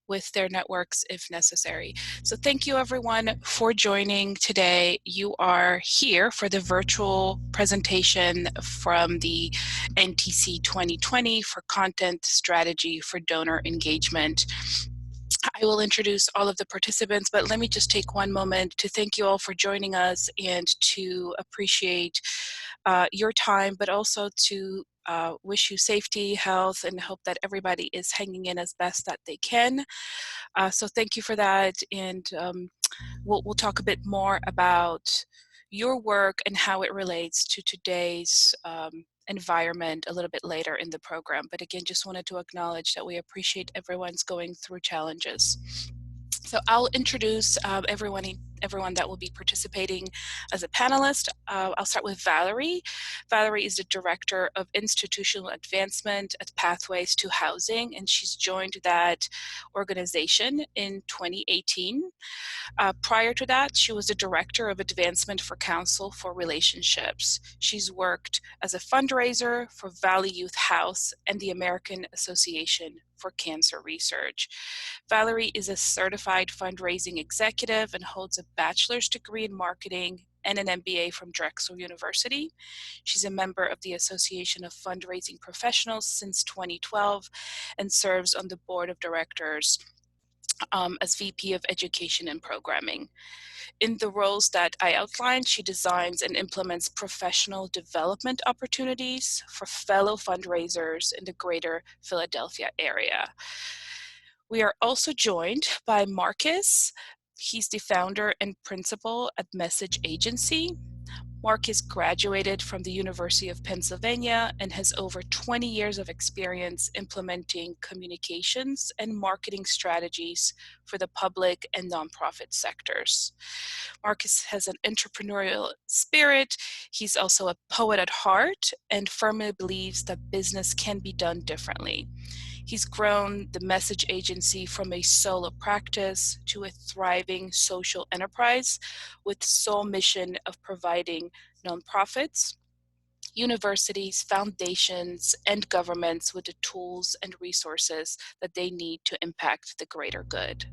with their networks if necessary. So thank you everyone for joining today. You are here for the virtual presentation from the NTC 2020 for Content Strategy for Donor Engagement. I will introduce all of the participants, but let me just take one moment to thank you all for joining us and to appreciate your time, but also to wish you safety, health, and hope that everybody is hanging in as best that they can. So thank you for that, and we'll talk a bit more about your work and how it relates to today's environment a little bit later in the program. But again, just wanted to acknowledge that we appreciate everyone's going through challenges. So I'll introduce everyone that will be participating as a panelist. I'll start with Valerie. Valerie is the Director of Institutional Advancement at Pathways to Housing, and she's joined that organization in 2018. Prior to that, she was the Director of Advancement for Council for Relationships. She's worked as a fundraiser for Valley Youth House and the American Association for Cancer Research. Valerie is a certified fundraising executive and holds a bachelor's degree in marketing and an MBA from Drexel University. She's a member of the Association of Fundraising Professionals since 2012 and serves on the board of directors as VP of Education and Programming. In the roles that I outlined, she designs and implements professional development opportunities for fellow fundraisers in the greater Philadelphia area. We are also joined by Marcus. He's the founder and principal at Message Agency. Marcus graduated from the University of Pennsylvania and has over 20 years of experience implementing communications and marketing strategies for the public and nonprofit sectors. Marcus has an entrepreneurial spirit. He's also a poet at heart and firmly believes that business can be done differently. He's grown the Message Agency from a solo practice to a thriving social enterprise with sole mission of providing nonprofits, universities, foundations, and governments with the tools and resources that they need to impact the greater good.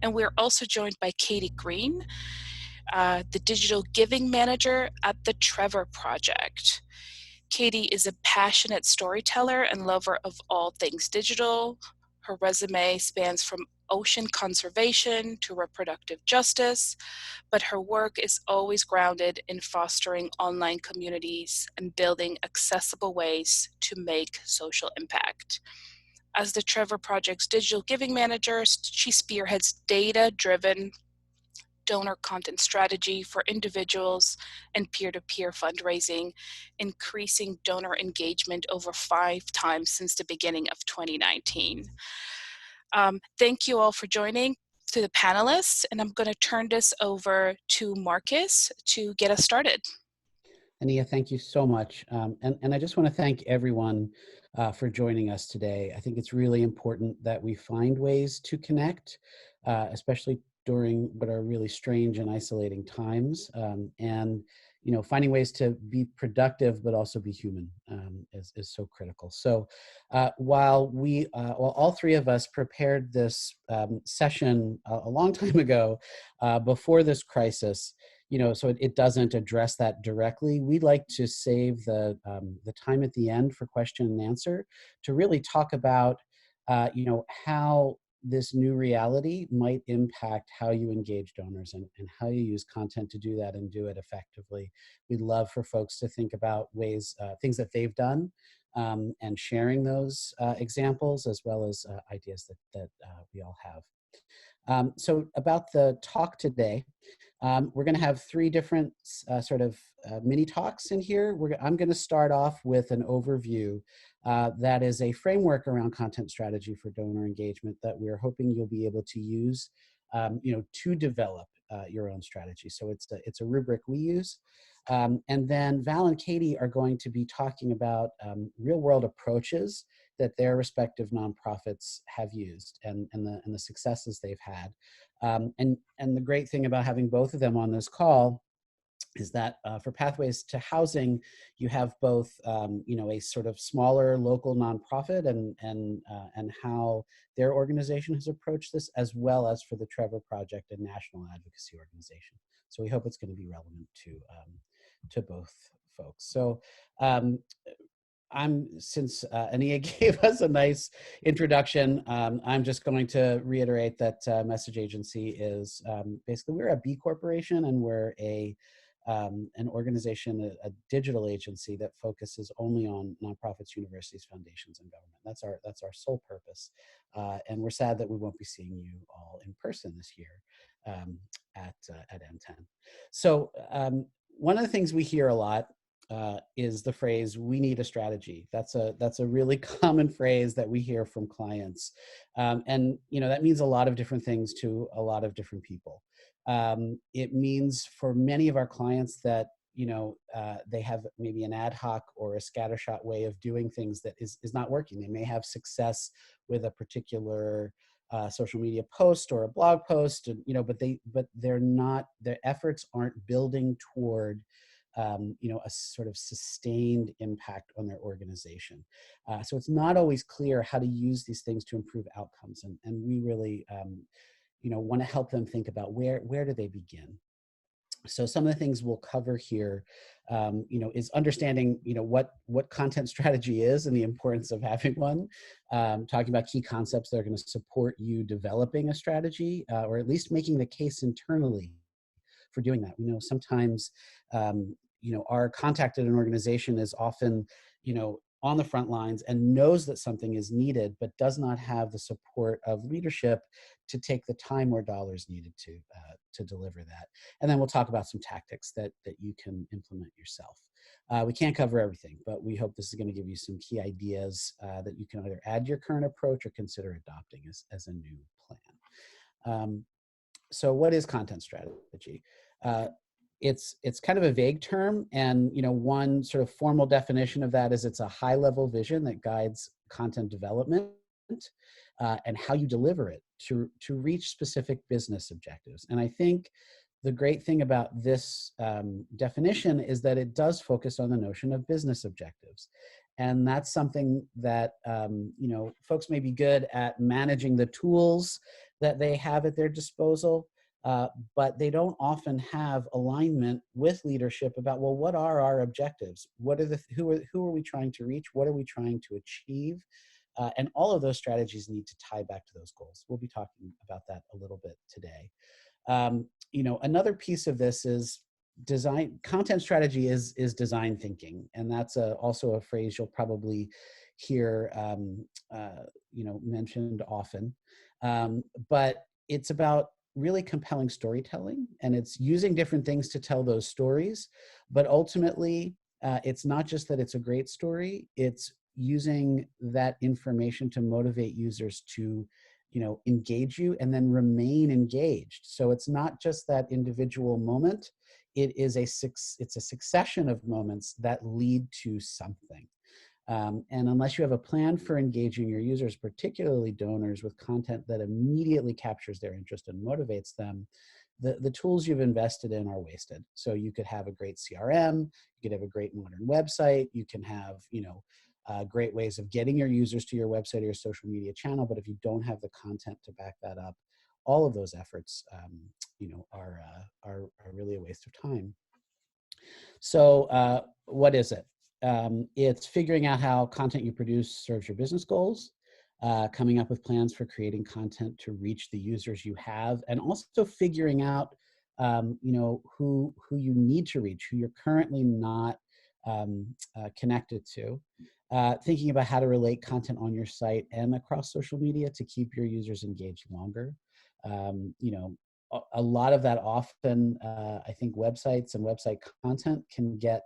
And we're also joined by Katie Green, the Digital Giving Manager at the Trevor Project. Katie is a passionate storyteller and lover of all things digital. Her resume spans from ocean conservation to reproductive justice, but her work is always grounded in fostering online communities and building accessible ways to make social impact. As the Trevor Project's Digital Giving Manager, she spearheads data-driven donor content strategy for individuals and peer-to-peer fundraising, increasing donor engagement over 5 times since the beginning of 2019. Thank you all for joining, to the panelists, and I'm going to turn this over to Marcus to get us started. Ania, thank you so much. And I just want to thank everyone for joining us today. I think it's really important that we find ways to connect, especially during what are really strange and isolating times. And you know, finding ways to be productive but also be human is so critical. So while all three of us prepared this session a long time ago, before this crisis, you know, so it doesn't address that directly. We'd like to save the time at the end for question and answer to really talk about, you know, how this new reality might impact how you engage donors and how you use content to do that and do it effectively. We'd love for folks to think about ways, things that they've done and sharing those examples as well as ideas that we all have. So about the talk today, we're going to have 3 different sort of mini talks in here. I'm going to start off with an overview that is a framework around content strategy for donor engagement that we're hoping you'll be able to use, you know, to develop your own strategy. So it's a rubric we use. And then Val and Katie are going to be talking about real world approaches that their respective nonprofits have used and the successes they've had. And the great thing about having both of them on this call is that for Pathways to Housing, you have both, a sort of smaller local nonprofit and how their organization has approached this, as well as for the Trevor Project and national advocacy organization. So we hope it's going to be relevant to both folks. So since Ania gave us a nice introduction, I'm just going to reiterate that Message Agency is basically, we're a B Corporation, and we're an organization, a digital agency that focuses only on nonprofits, universities, foundations, and government. That's our sole purpose, and we're sad that we won't be seeing you all in person this year at NTEN. So one of the things we hear a lot is the phrase, "We need a strategy." That's a really common phrase that we hear from clients, and that means a lot of different things to a lot of different people. It means for many of our clients that they have maybe an ad hoc or a scattershot way of doing things that is not working. They may have success with a particular social media post or a blog post, and but they're not, their efforts aren't building toward a sort of sustained impact on their organization. So it's not always clear how to use these things to improve outcomes, and we really want to help them think about where do they begin. So some of the things we'll cover here, is understanding, what content strategy is and the importance of having one. Talking about key concepts that are going to support you developing a strategy, or at least making the case internally for doing that. Sometimes, our contact at an organization is often, on the front lines and knows that something is needed, but does not have the support of leadership to take the time or dollars needed to deliver that. And then we'll talk about some tactics that you can implement yourself. We can't cover everything, but we hope this is going to give you some key ideas that you can either add to your current approach or consider adopting as a new plan. So what is content strategy? It's kind of a vague term, and one sort of formal definition of that is it's a high-level vision that guides content development and how you deliver it to reach specific business objectives. And I think the great thing about this definition is that it does focus on the notion of business objectives. And that's something that, folks may be good at managing the tools that they have at their disposal, but they don't often have alignment with leadership about, well, what are our objectives? Who are we trying to reach? What are we trying to achieve? And all of those strategies need to tie back to those goals. We'll be talking about that a little bit today. Another piece of this is design. Content strategy is design thinking, and that's also a phrase you'll probably hear mentioned often. But it's about really compelling storytelling, and it's using different things to tell those stories. But ultimately, it's not just that it's a great story, it's using that information to motivate users to engage you and then remain engaged. So it's not just that individual moment, it's a succession of moments that lead to something. And unless you have a plan for engaging your users, particularly donors, with content that immediately captures their interest and motivates them, the tools you've invested in are wasted. So you could have a great CRM, you could have a great modern website, you can have, great ways of getting your users to your website or your social media channel, but if you don't have the content to back that up, all of those efforts, are really a waste of time. So what is it? It's figuring out how content you produce serves your business goals, coming up with plans for creating content to reach the users you have, and also figuring out, who you need to reach, who you're currently not connected to. Thinking about how to relate content on your site and across social media to keep your users engaged longer. A lot of that often, I think websites and website content can get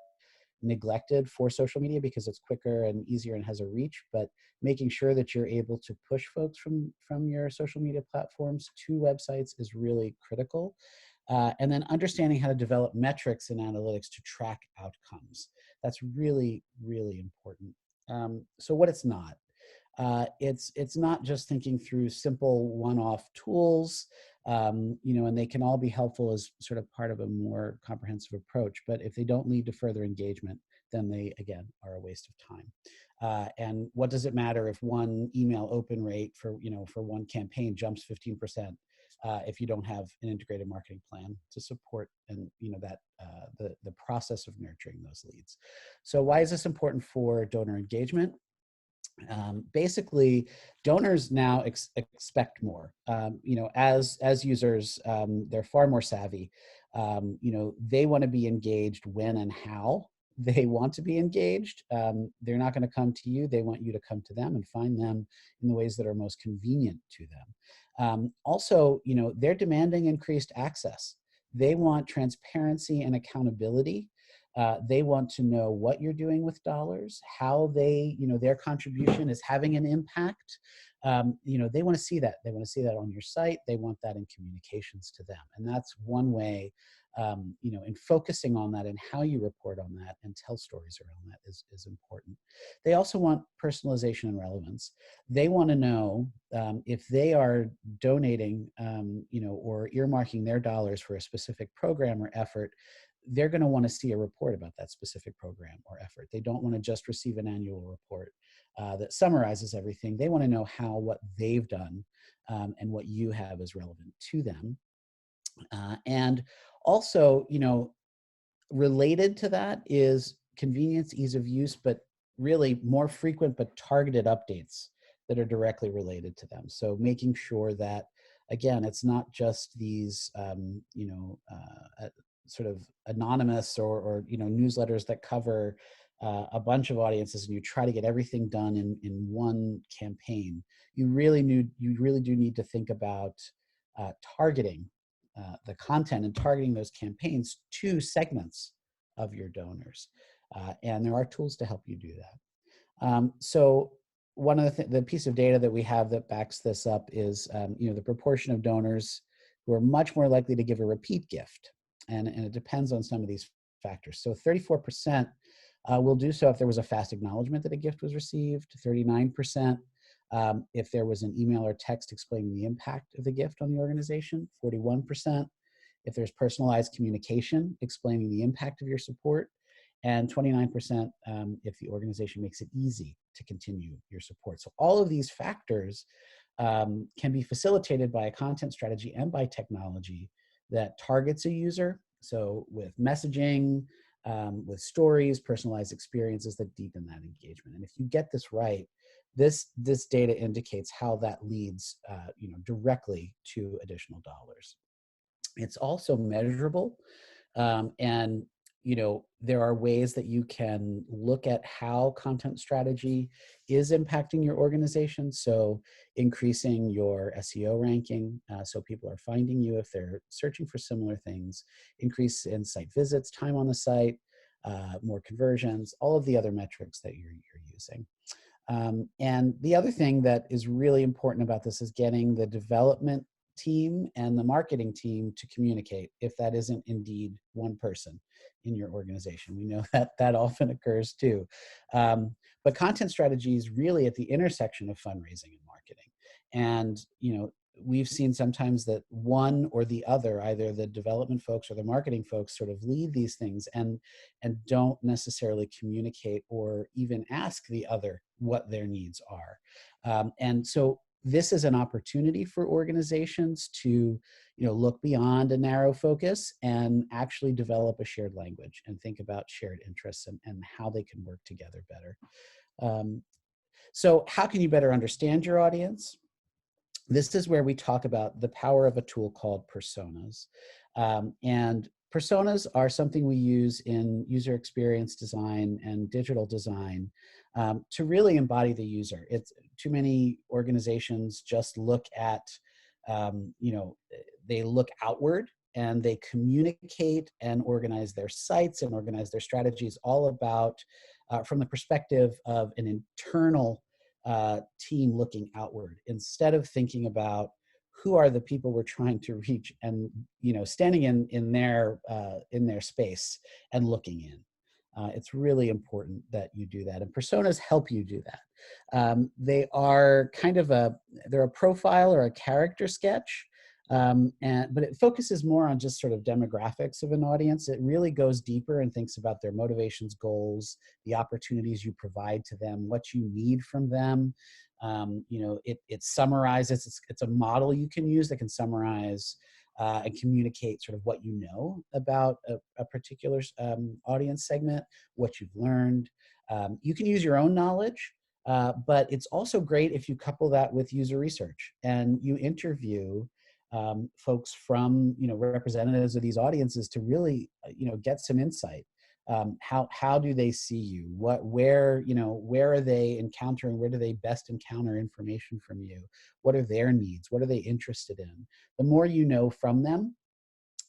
neglected for social media because it's quicker and easier and has a reach, but making sure that you're able to push folks from your social media platforms to websites is really critical. And then understanding how to develop metrics and analytics to track outcomes. That's really, really important. So what it's not. It's not just thinking through simple one-off tools, and they can all be helpful as sort of part of a more comprehensive approach. But if they don't lead to further engagement, then they, again, are a waste of time. And what does it matter if one email open rate for one campaign jumps 15%? If you don't have an integrated marketing plan to support and the process of nurturing those leads. So why is this important for donor engagement? Basically, donors now expect more. As users, they're far more savvy. They want to be engaged when and how they want to be engaged. They're not going to come to you. They want you to come to them and find them in the ways that are most convenient to them. Also, they're demanding increased access. They want transparency and accountability. They want to know what you're doing with dollars, how their contribution is having an impact. They want to see that. They want to see that on your site. They want that in communications to them. And that's one way, in focusing on that and how you report on that and tell stories around that is important. They also want personalization and relevance. They want to know if they are donating, or earmarking their dollars for a specific program or effort, they're going to want to see a report about that specific program or effort. They don't want to just receive an annual report that summarizes everything. They want to know what they've done and what you have is relevant to them. And also, related to that is convenience, ease of use, but really more frequent but targeted updates that are directly related to them. So making sure that, again, it's not just these, sort of anonymous or newsletters that cover a bunch of audiences, and you try to get everything done in one campaign. You really do need to think about targeting the content and targeting those campaigns to segments of your donors. And there are tools to help you do that. So one of the piece of data that we have that backs this up is the proportion of donors who are much more likely to give a repeat gift. And it depends on some of these factors. So 34% will do so if there was a fast acknowledgement that a gift was received, 39% if there was an email or text explaining the impact of the gift on the organization, 41% if there's personalized communication explaining the impact of your support, and 29% if the organization makes it easy to continue your support. So all of these factors can be facilitated by a content strategy and by technology that targets a user. So with messaging, with stories, personalized experiences that deepen that engagement. And if you get this right, this data indicates how that leads directly to additional dollars. It's also measurable, and there are ways that you can look at how content strategy is impacting your organization. So increasing your SEO ranking, so people are finding you if they're searching for similar things, increase in site visits, time on the site, more conversions, all of the other metrics that you're using. And the other thing that is really important about this is getting the development team and the marketing team to communicate, if that isn't indeed one person in your organization. We know that often occurs too. But content strategy is really at the intersection of fundraising and marketing. And, we've seen sometimes that one or the other, either the development folks or the marketing folks, sort of lead these things and don't necessarily communicate or even ask the other what their needs are. And so this is an opportunity for organizations to, look beyond a narrow focus and actually develop a shared language and think about shared interests and how they can work together better. So how can you better understand your audience? This is where we talk about the power of a tool called personas. And personas are something we use in user experience design and digital design to really embody the user. It's too many organizations just look at, they look outward and they communicate and organize their sites and organize their strategies all about, from the perspective of an internal team looking outward, instead of thinking about who are the people we're trying to reach and standing in their space and looking in. It's really important that you do that, and personas help you do that. They are kind of they're a profile or a character sketch, but it focuses more on just sort of demographics of an audience. It really goes deeper and thinks about their motivations, goals, the opportunities you provide to them, what you need from them. It summarizes. It's a model you can use that can summarize and communicate sort of what you know about a particular audience segment, what you've learned. You can use your own knowledge, but it's also great if you couple that with user research and you interview folks from, representatives of these audiences to really, get some insight. How do they see you? Where are they encountering? Where do they best encounter information from you? What are their needs? What are they interested in? The more you know from them,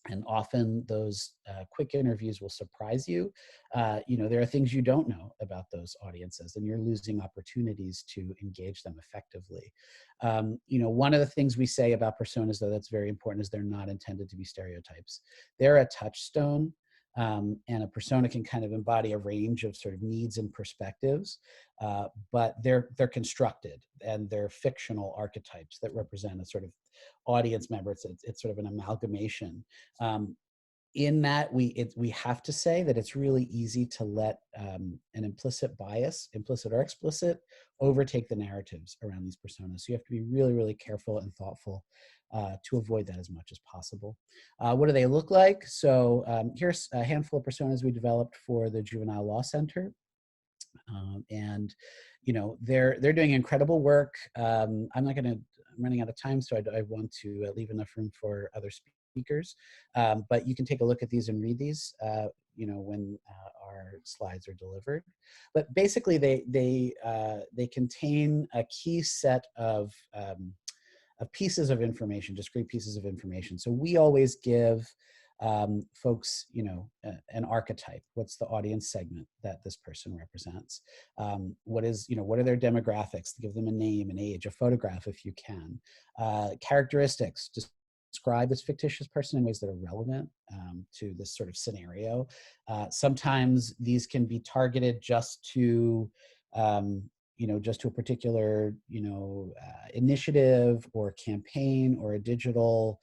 and often those quick interviews will surprise you. There are things you don't know about those audiences, and you're losing opportunities to engage them effectively. One of the things we say about personas, though, that's very important, is they're not intended to be stereotypes. They're a touchstone. And a persona can kind of embody a range of sort of needs and perspectives, but they're constructed, and they're fictional archetypes that represent a sort of audience member. It's sort of an amalgamation. In that, we have to say that it's really easy to let an implicit bias, implicit or explicit, overtake the narratives around these personas. So you have to be really, really careful and thoughtful to avoid that as much as possible. What do they look like? So here's a handful of personas we developed for the Juvenile Law Center. And they're doing incredible work. I'm running out of time, so I want to leave enough room for other speakers. But you can take a look at these and read these, when our slides are delivered. But basically, they contain a key set of pieces of information, discrete pieces of information. So we always give folks, an archetype. What's the audience segment that this person represents? What are their demographics? Give them a name, an age, a photograph if you can. Characteristics. Describe this fictitious person in ways that are relevant to this sort of scenario. Sometimes these can be targeted just to just to a particular, initiative or campaign or a digital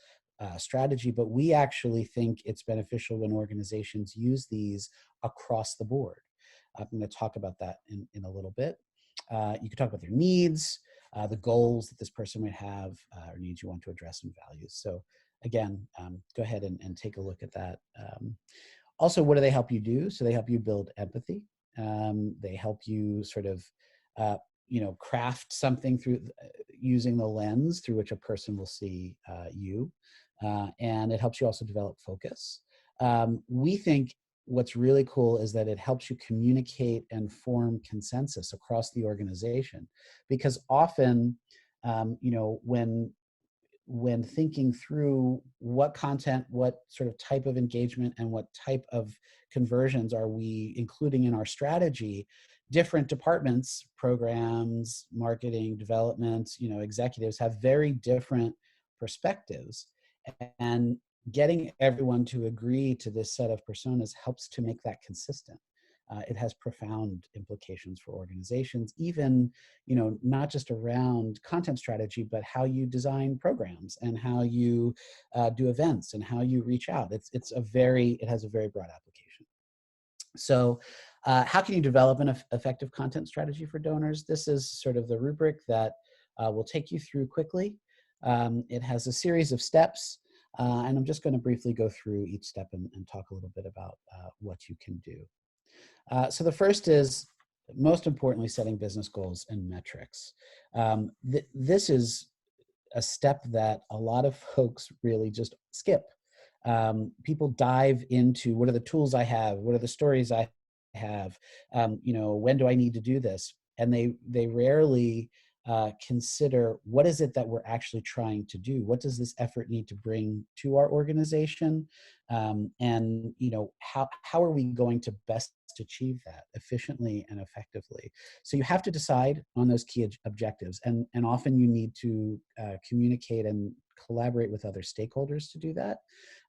strategy, but we actually think it's beneficial when organizations use these across the board. I'm going to talk about that in a little bit. You can talk about their needs, the goals that this person might have, or needs you want to address, and values. So again, go ahead and take a look at that. Also, what do they help you do? So they help you build empathy. They help you sort of craft something through using the lens through which a person will see you. And it helps you also develop focus. We think what's really cool is that it helps you communicate and form consensus across the organization, because often, when thinking through what content, what sort of type of engagement, and what type of conversions are we including in our strategy, different departments, programs, marketing, development, executives have very different perspectives. And getting everyone to agree to this set of personas helps to make that consistent. It has profound implications for organizations, even, not just around content strategy, but how you design programs and how you do events and how you reach out. It has a very broad application. So how can you develop an effective content strategy for donors? This is sort of the rubric that we'll take you through quickly. It has a series of steps, and I'm just going to briefly go through each step and talk a little bit about what you can do. So the first is, most importantly, setting business goals and metrics. This is a step that a lot of folks really just skip. People dive into, what are the tools I have? What are the stories I have? When do I need to do this? And they rarely consider, what is it that we're actually trying to do? What does this effort need to bring to our organization? And how are we going to best achieve that efficiently and effectively? So you have to decide on those key objectives, and often you need to communicate and collaborate with other stakeholders to do that.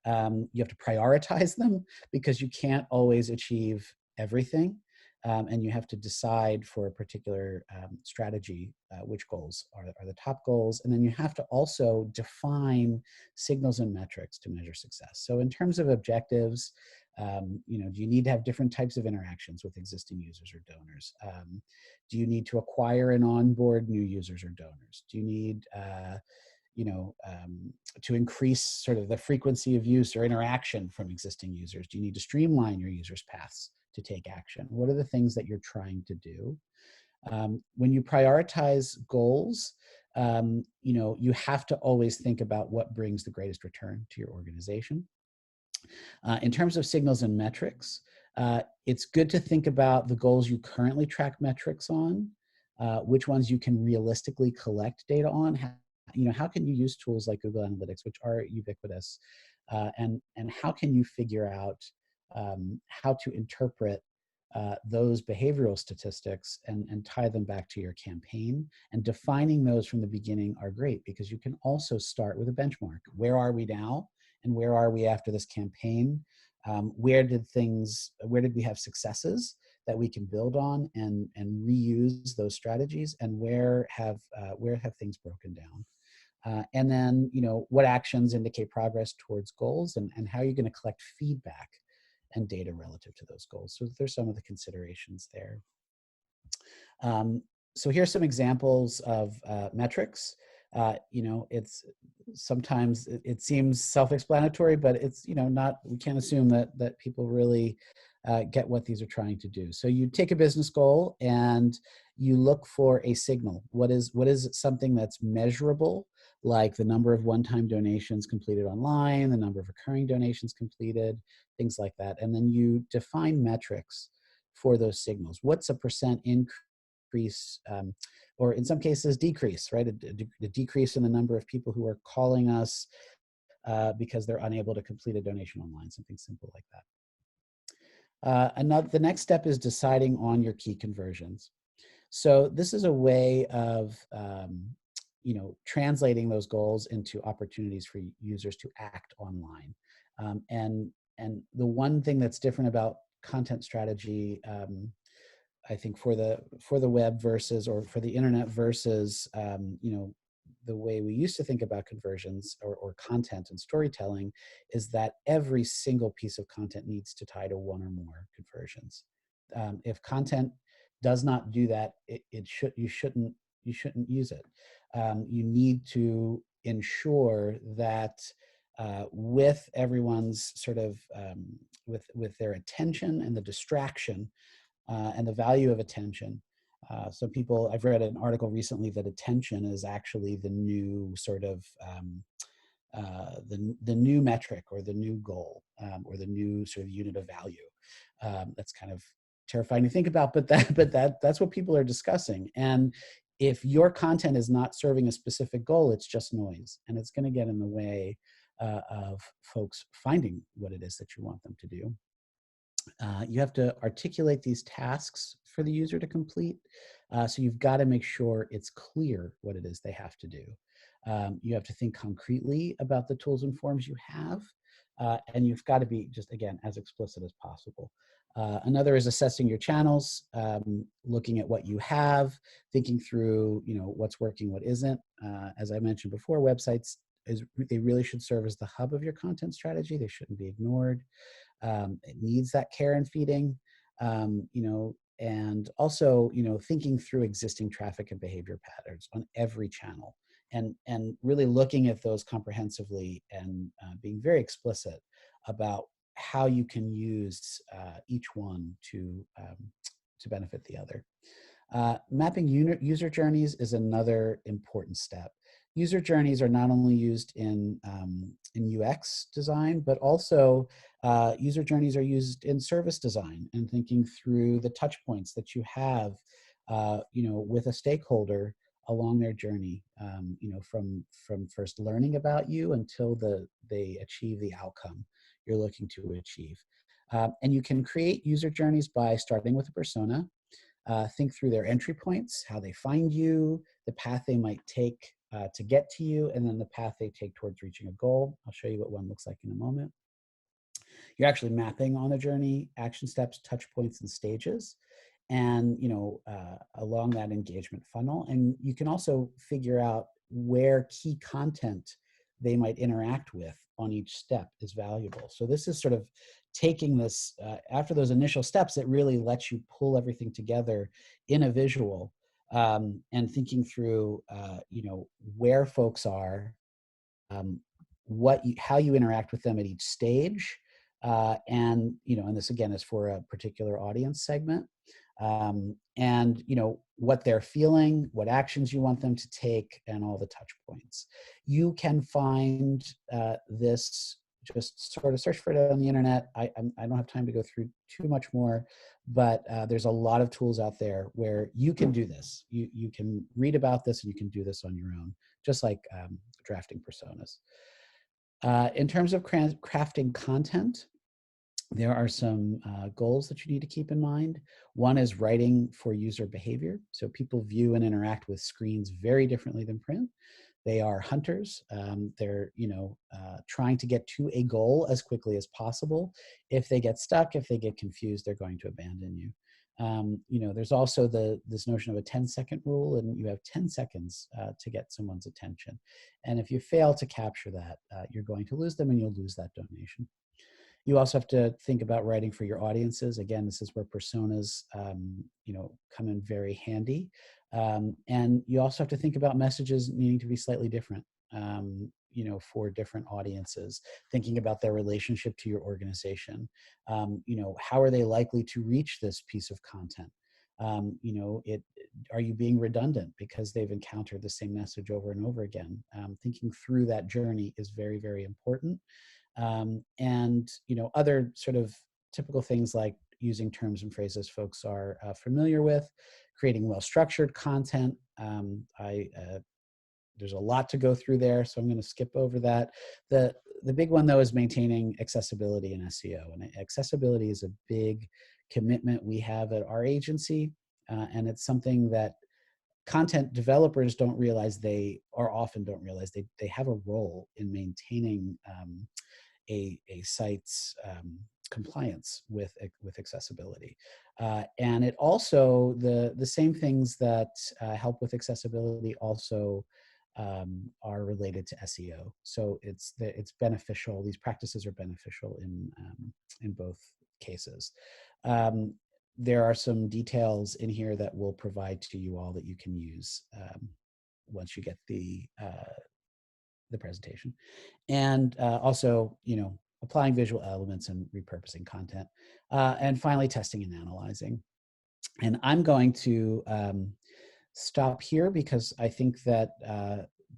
You have to prioritize them, because you can't always achieve everything. And you have to decide for a particular strategy which goals are the top goals. And then you have to also define signals and metrics to measure success. So in terms of objectives, do you need to have different types of interactions with existing users or donors? Do you need to acquire and onboard new users or donors? Do you need to increase sort of the frequency of use or interaction from existing users? Do you need to streamline your users' paths to take action? What are the things that you're trying to do? When you prioritize goals, you have to always think about what brings the greatest return to your organization. In terms of signals and metrics, it's good to think about the goals you currently track metrics on, which ones you can realistically collect data on. How can you use tools like Google Analytics, which are ubiquitous, and how can you figure out how to interpret those behavioral statistics and tie them back to your campaign? And defining those from the beginning are great, because you can also start with a benchmark. Where are we now? And where are we after this campaign? Where did we have successes that we can build on and reuse those strategies? And where have things broken down? And then, what actions indicate progress towards goals, and how are you going to collect feedback and data relative to those goals? So there's some of the considerations there. So here's some examples of metrics. It's sometimes it seems self-explanatory, but it's not. We can't assume that people really get what these are trying to do. So you take a business goal and you look for a signal. What is something that's measurable, like the number of one-time donations completed online, the number of recurring donations completed, things like that. And then you define metrics for those signals. What's a percent increase, or in some cases decrease, right? A decrease in the number of people who are calling us because they're unable to complete a donation online, something simple like that. The next step is deciding on your key conversions. So this is a way of translating those goals into opportunities for users to act online. And the one thing that's different about content strategy, I think for the web versus, or for the internet versus the way we used to think about conversions or content and storytelling, is that every single piece of content needs to tie to one or more conversions. If content does not do that, you shouldn't use it. You need to ensure that with everyone's sort of with their attention and the distraction and the value of attention. So I've read an article recently that attention is actually the new sort of the new metric, or the new goal, or the new sort of unit of value. That's kind of terrifying to think about, but that's what people are discussing. And if your content is not serving a specific goal, it's just noise, and it's going to get in the way of folks finding what it is that you want them to do. You have to articulate these tasks for the user to complete. So you've got to make sure it's clear what it is they have to do. You have to think concretely about the tools and forms you have. And you've got to be, just again, as explicit as possible. Another is assessing your channels, looking at what you have, thinking through, what's working, what isn't. As I mentioned before, websites, they really should serve as the hub of your content strategy. They shouldn't be ignored. It needs that care and feeding, and also, thinking through existing traffic and behavior patterns on every channel, and really looking at those comprehensively, and being very explicit about how you can use each one to benefit the other. Mapping user journeys is another important step. User journeys are not only used in UX design, but also user journeys are used in service design, and thinking through the touch points that you have, with a stakeholder along their journey, from first learning about you until they achieve the outcome you're looking to achieve. And you can create user journeys by starting with a persona. Think through their entry points, how they find you, the path they might take to get to you, and then the path they take towards reaching a goal. I'll show you what one looks like in a moment. you're actually mapping on the journey, action steps, touch points, and stages, and along that engagement funnel. And you can also figure out where key content they might interact with on each step is valuable. So this is sort of taking this, after those initial steps, it really lets you pull everything together in a visual, and thinking through, where folks are, how you interact with them at each stage, and this again is for a particular audience segment, and what they're feeling, what actions you want them to take, and all the touch points. You can find this, just sort of search for it on the internet. I don't have time to go through too much more, but there's a lot of tools out there where you can do this. You can read about this and you can do this on your own, just like drafting personas. In terms of crafting content, there are some goals that you need to keep in mind. One is writing for user behavior. So people view and interact with screens very differently than print. They are hunters. They're trying to get to a goal as quickly as possible. If they get stuck, if they get confused, they're going to abandon you. There's also this notion of a 10-second rule, and you have 10 seconds to get someone's attention. And if you fail to capture that, you're going to lose them and you'll lose that donation. You also have to think about writing for your audiences. Again, this is where personas, come in very handy. And you also have to think about messages needing to be slightly different, for different audiences, thinking about their relationship to your organization. How are they likely to reach this piece of content? Are you being redundant because they've encountered the same message over and over again? Thinking through that journey is very, very important. And other sort of typical things like using terms and phrases folks are familiar with, creating well-structured content. There's a lot to go through there, so I'm going to skip over that. The big one, though, is maintaining accessibility in SEO. And accessibility is a big commitment we have at our agency, and it's something that content developers don't realize they have a role in maintaining a site's compliance with accessibility. And it also, the same things that help with accessibility also are related to SEO. So it's beneficial. These practices are beneficial in both cases. There are some details in here that we'll provide to you all that you can use once you get the presentation. And also, applying visual elements and repurposing content. And finally, testing and analyzing. And I'm going to stop here because I think that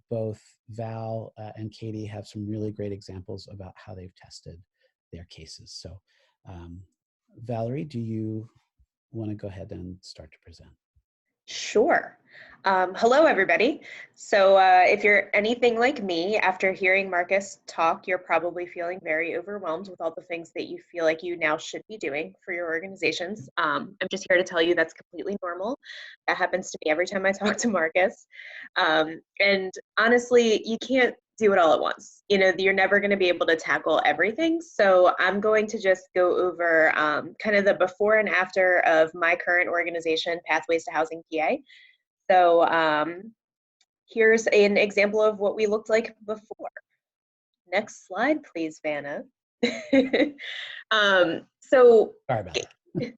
both Val and Katie have some really great examples about how they've tested their cases. So Valerie, do you want to go ahead and start to present? Sure. Hello, everybody. So if you're anything like me, after hearing Marcus talk, you're probably feeling very overwhelmed with all the things that you feel like you now should be doing for your organizations. I'm just here to tell you that's completely normal. That happens to me every time I talk to Marcus. And honestly, you can't do it all at once. You're never going to be able to tackle everything. So I'm going to just go over kind of the before and after of my current organization, Pathways to Housing PA. So here's an example of what we looked like before. Next slide, please, Vanna. Sorry about that.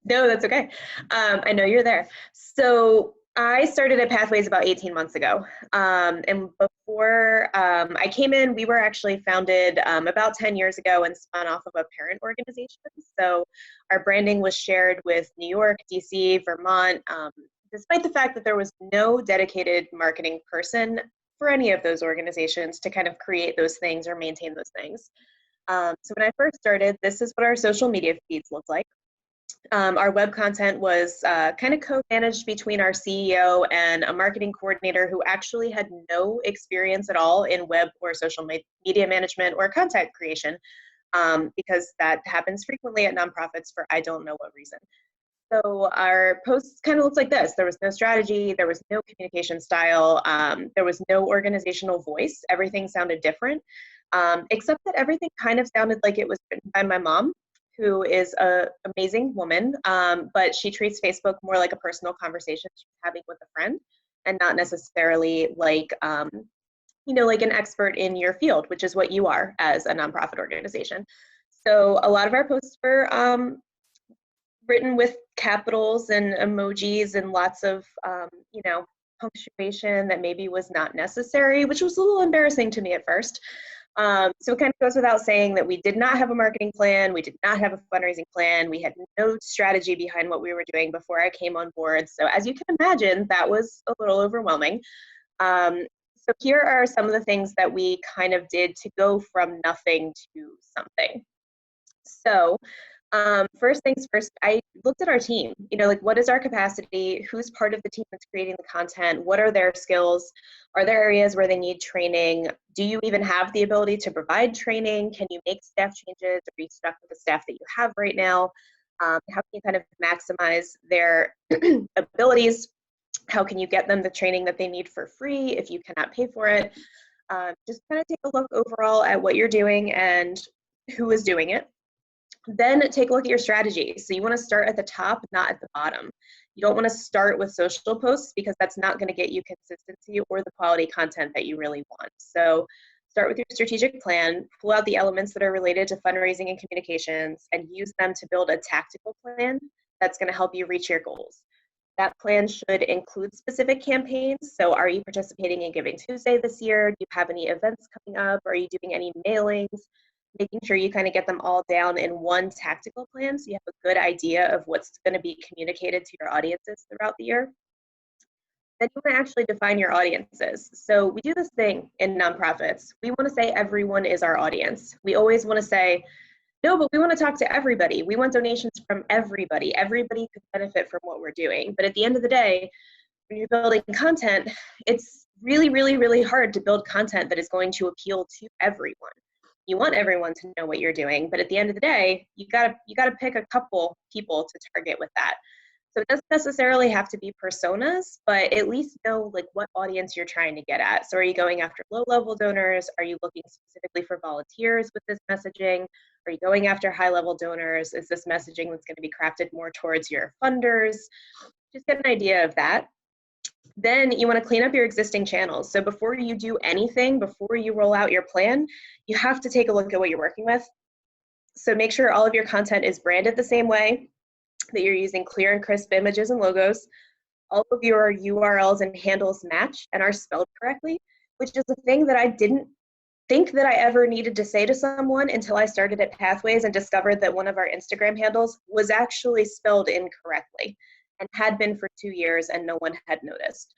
No, that's okay. I know you're there. So I started at Pathways about 18 months ago. And before I came in, we were actually founded about 10 years ago and spun off of a parent organization. So our branding was shared with New York, DC, Vermont, despite the fact that there was no dedicated marketing person for any of those organizations to kind of create those things or maintain those things. So when I first started, this is what our social media feeds looked like. Our web content was kind of co-managed between our CEO and a marketing coordinator who actually had no experience at all in web or social media management or content creation, because that happens frequently at nonprofits for I don't know what reason. So our posts kind of looked like this. There was no strategy, there was no communication style, there was no organizational voice. Everything sounded different, except that everything kind of sounded like it was written by my mom. who is an amazing woman, but she treats Facebook more like a personal conversation she's having with a friend, and not necessarily like, like an expert in your field, which is what you are as a nonprofit organization. So a lot of our posts were written with capitals and emojis and lots of, punctuation that maybe was not necessary, which was a little embarrassing to me at first. So it kind of goes without saying that we did not have a marketing plan. We did not have a fundraising plan. We had no strategy behind what we were doing before I came on board. So as you can imagine, that was a little overwhelming. So here are some of the things that we kind of did to go from nothing to something. So first things first, I looked at our team, like what is our capacity? Who's part of the team that's creating the content? What are their skills? Are there areas where they need training? Do you even have the ability to provide training? Can you make staff changes? Are you stuck with the staff that you have right now? How can you kind of maximize their abilities? How can you get them the training that they need for free if you cannot pay for it? Just kind of take a look overall at what you're doing and who is doing it. Then take a look at your strategy. So you want to start at the top, not at the bottom. You don't want to start with social posts because that's not going to get you consistency or the quality content that you really want. So start with your strategic plan, pull out the elements that are related to fundraising and communications, and use them to build a tactical plan that's going to help you reach your goals. That plan should include specific campaigns. So are you participating in Giving Tuesday this year? Do you have any events coming up? Are you doing any mailings? Making sure you kind of get them all down in one tactical plan so you have a good idea of what's going to be communicated to your audiences throughout the year. Then you want to actually define your audiences. So we do this thing in nonprofits. We want to say everyone is our audience. We always want to say, no, but we want to talk to everybody. We want donations from everybody. Everybody could benefit from what we're doing. But at the end of the day, when you're building content, it's really, really, really hard to build content that is going to appeal to everyone. You want everyone to know what you're doing, but at the end of the day, you gotta pick a couple people to target with that. So it doesn't necessarily have to be personas, but at least know like what audience you're trying to get at. So are you going after low-level donors? Are you looking specifically for volunteers with this messaging? Are you going after high-level donors? Is this messaging that's going to be crafted more towards your funders? Just get an idea of that. Then you want to clean up your existing channels. So before you do anything, before you roll out your plan, you have to take a look at what you're working with. So make sure all of your content is branded the same way, that you're using clear and crisp images and logos. All of your URLs and handles match and are spelled correctly, which is a thing that I didn't think that I ever needed to say to someone until I started at Pathways and discovered that one of our Instagram handles was actually spelled incorrectly and had been for 2 years and no one had noticed.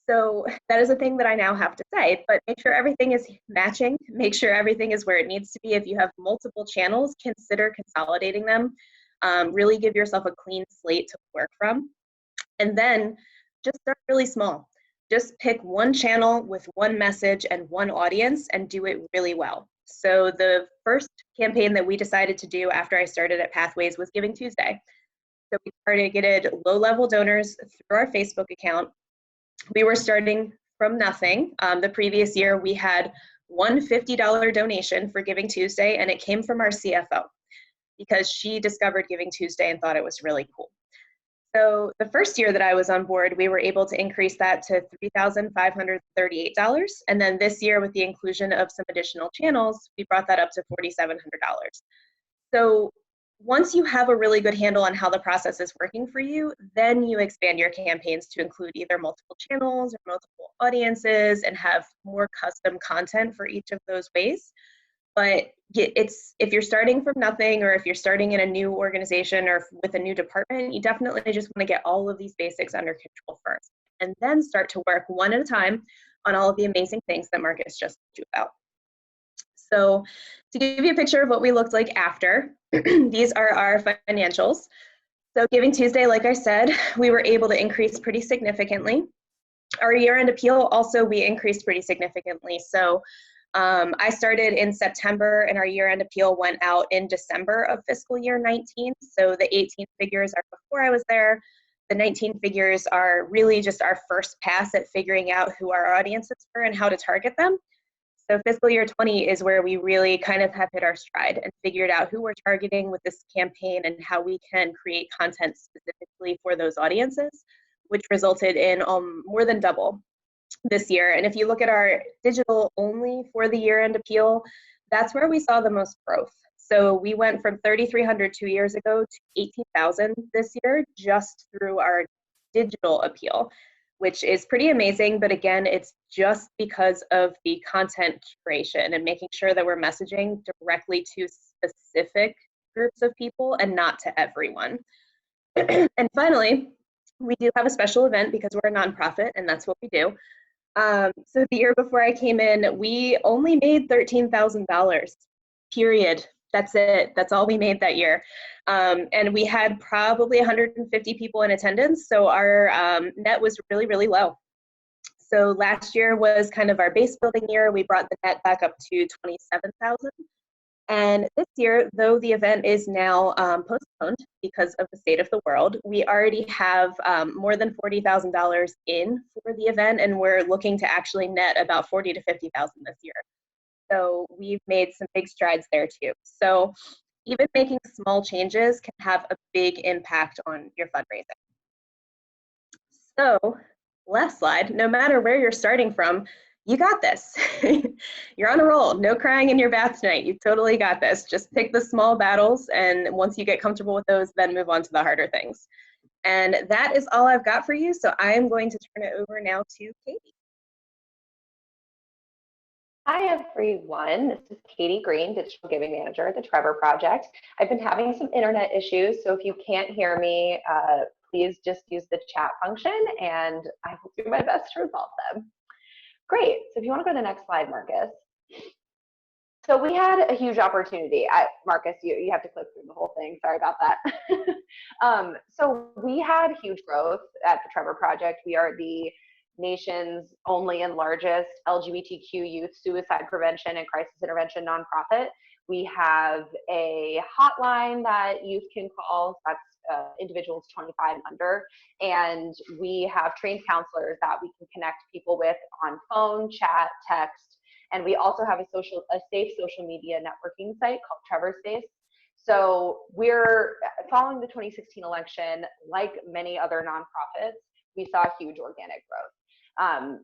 So that is a thing that I now have to say, but make sure everything is matching, make sure everything is where it needs to be. If you have multiple channels, consider consolidating them. Really give yourself a clean slate to work from. And then just start really small. Just pick one channel with one message and one audience and do it really well. So the first campaign that we decided to do after I started at Pathways was Giving Tuesday. So we targeted low-level donors through our Facebook account. We were starting from nothing. The previous year, we had one $50 donation for Giving Tuesday, and it came from our CFO because she discovered Giving Tuesday and thought it was really cool. So the first year that I was on board, we were able to increase that to $3,538. And then this year, with the inclusion of some additional channels, we brought that up to $4,700. So once you have a really good handle on how the process is working for you, then you expand your campaigns to include either multiple channels or multiple audiences and have more custom content for each of those ways. But if you're starting from nothing, or if you're starting in a new organization or with a new department, you definitely just want to get all of these basics under control first, and then start to work one at a time on all of the amazing things that Marcus just told you about. So to give you a picture of what we looked like after, these are our financials. So Giving Tuesday, like I said, we were able to increase pretty significantly. Our year-end appeal also, we increased pretty significantly. So I started in September and our year-end appeal went out in December of fiscal year 19. So the 18 figures are before I was there. The 19 figures are really just our first pass at figuring out who our audiences were and how to target them. So fiscal year 20 is where we really kind of have hit our stride and figured out who we're targeting with this campaign and how we can create content specifically for those audiences, which resulted in more than double this year. And if you look at our digital only for the year-end appeal, that's where we saw the most growth. So we went from 3,300 2 years ago to 18,000 this year just through our digital appeal, which is pretty amazing. But again, it's just because of the content curation and making sure that we're messaging directly to specific groups of people and not to everyone. And finally, we do have a special event because we're a nonprofit and that's what we do. So the year before I came in, we only made $13,000, period. That's it. That's all we made that year. And we had probably 150 people in attendance. So our net was really, really low. So last year was kind of our base building year. We brought the net back up to 27,000. And this year, though the event is now postponed because of the state of the world, we already have more than $40,000 in for the event, and we're looking to actually net about 40 to 50,000 this year. So we've made some big strides there too. So even making small changes can have a big impact on your fundraising. So last slide, no matter where you're starting from, you got this. You're on a roll. No crying in your bath tonight. You totally got this. Just pick the small battles, and once you get comfortable with those, then move on to the harder things. And that is all I've got for you. So I am going to turn it over now to Katie. Hi everyone, this is Katie Green, Digital Giving Manager at the Trevor Project. I've been having some internet issues, so if you can't hear me, please just use the chat function and I will do my best to resolve them. Great, so if you want to go to the next slide, Marcus. So we had a huge opportunity. Marcus, you have to click through the whole thing, sorry about that. So we had huge growth at the Trevor Project. We are the nation's only and largest LGBTQ youth suicide prevention and crisis intervention nonprofit. We have a hotline that youth can call, that's individuals 25 and under, and we have trained counselors that we can connect people with on phone, chat, text, and we also have a safe social media networking site called Trevor Space. So we're following the 2016 election, like many other nonprofits, we saw huge organic growth.